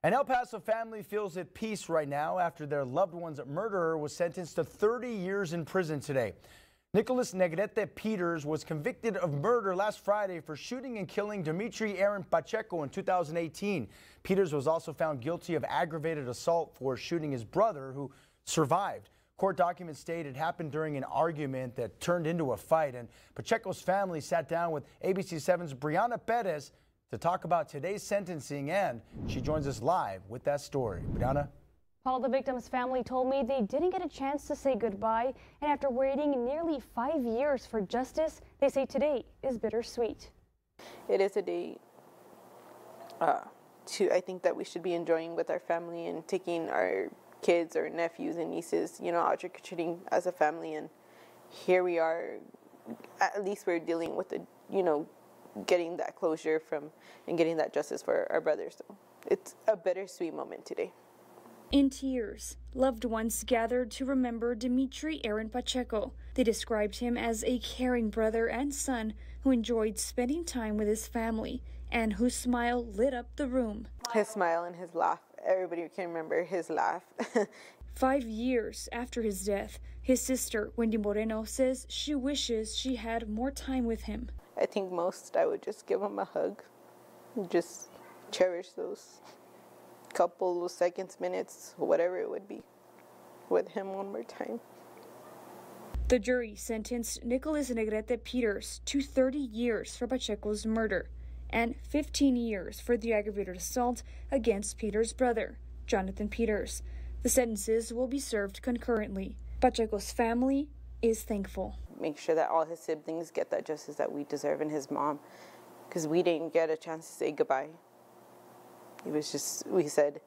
An El Paso family feels at peace right now after their loved one's murderer was sentenced to 30 years in prison today. Nicholas Negrete Peters was convicted of murder last Friday for shooting and killing Dimitri Aaron Pacheco in 2018. Peters was also found guilty of aggravated assault for shooting his brother, who survived. Court documents state it happened during an argument that turned into a fight, and Pacheco's family sat down with ABC7's Brianna Perez to talk about today's sentencing, and she joins us live with that story. Brianna? Paul, the victim's family told me they didn't get a chance to say goodbye, and after waiting nearly 5 years for justice, they say today is bittersweet. It is a day I think that we should be enjoying with our family and taking our kids or nephews and nieces, out trick-or-treating as a family. And here we are, at least we're dealing with the, getting that closure from and getting that justice for our brothers. So it's a bittersweet moment today. In tears, loved ones gathered to remember Dimitri Aaron Pacheco. They described him as a caring brother and son who enjoyed spending time with his family and whose smile lit up the room. His smile and his laugh. Everybody can remember his laugh. 5 years after his death, his sister, Wendy Moreno, says she wishes she had more time with him. I think most I would just give him a hug. Just cherish those couple of seconds, minutes, whatever it would be, with him one more time. The jury sentenced Nicholas Negrete Peters to 30 years for Pacheco's murder and 15 years for the aggravated assault against Peters' brother, Jonathan Peters. The sentences will be served concurrently. Pacheco's family is thankful. Make sure that all his siblings get that justice that we deserve, and his mom, because we didn't get a chance to say goodbye. It was just, we said,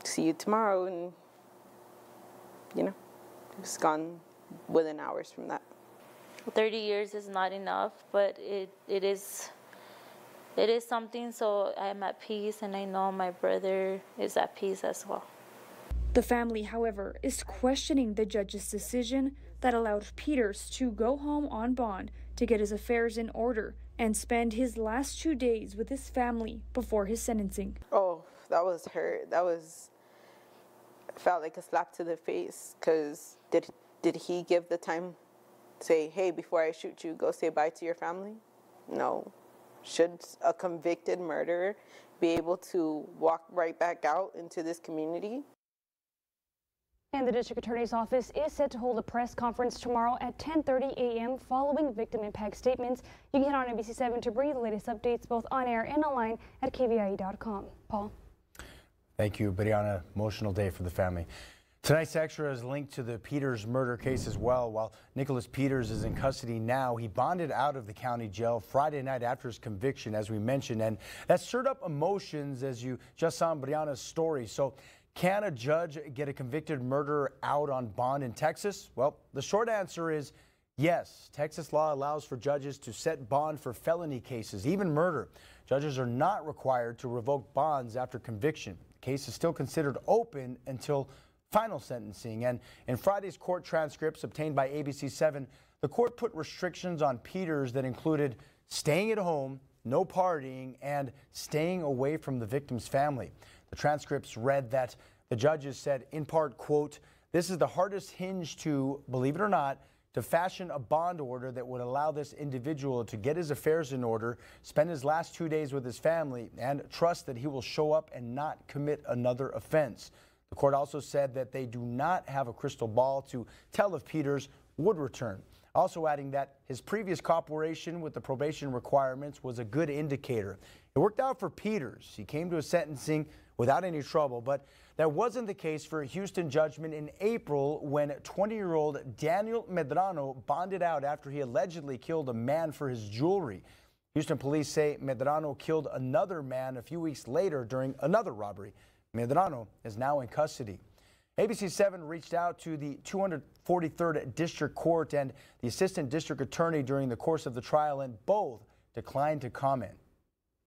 see you tomorrow, and, it was gone within hours from that. 30 years is not enough, but it is something, so I'm at peace, and I know my brother is at peace as well. The family, however, is questioning the judge's decision that allowed Peters to go home on bond to get his affairs in order and spend his last 2 days with his family before his sentencing. Oh, that was hurt. Felt like a slap to the face, because did he give the time, say, hey, before I shoot you, go say bye to your family? No. Should a convicted murderer be able to walk right back out into this community? And the district attorney's office is set to hold a press conference tomorrow at 10:30 a.m. following victim impact statements. You can hit on ABC7 to bring you the latest updates both on air and online at kvie.com. Paul. Thank you, Brianna. Emotional day for the family. Tonight's Extra is linked to the Peters murder case as well. While Nicholas Peters is in custody now, he bonded out of the county jail Friday night after his conviction, as we mentioned, and that stirred up emotions as you just saw in Brianna's story. So can a judge get a convicted murderer out on bond in Texas? Well, the short answer is yes. Texas law allows for judges to set bond for felony cases, even murder. Judges are not required to revoke bonds after conviction. The case is still considered open until final sentencing. And in Friday's court transcripts obtained by ABC7, the court put restrictions on Peters that included staying at home, no partying, and staying away from the victim's family. The transcripts read that the judges said, in part, quote, "This is the hardest hinge to, believe it or not, to fashion a bond order that would allow this individual to get his affairs in order, spend his last 2 days with his family, and trust that he will show up and not commit another offense." The court also said that they do not have a crystal ball to tell if Peters would return. Also adding that his previous cooperation with the probation requirements was a good indicator. It worked out for Peters. He came to his sentencing without any trouble, but that wasn't the case for a Houston judgment in April when 20-year-old Daniel Medrano bonded out after he allegedly killed a man for his jewelry. Houston police say Medrano killed another man a few weeks later during another robbery. Medrano is now in custody. ABC7 reached out to the 243rd District Court and the Assistant District Attorney during the course of the trial, and both declined to comment.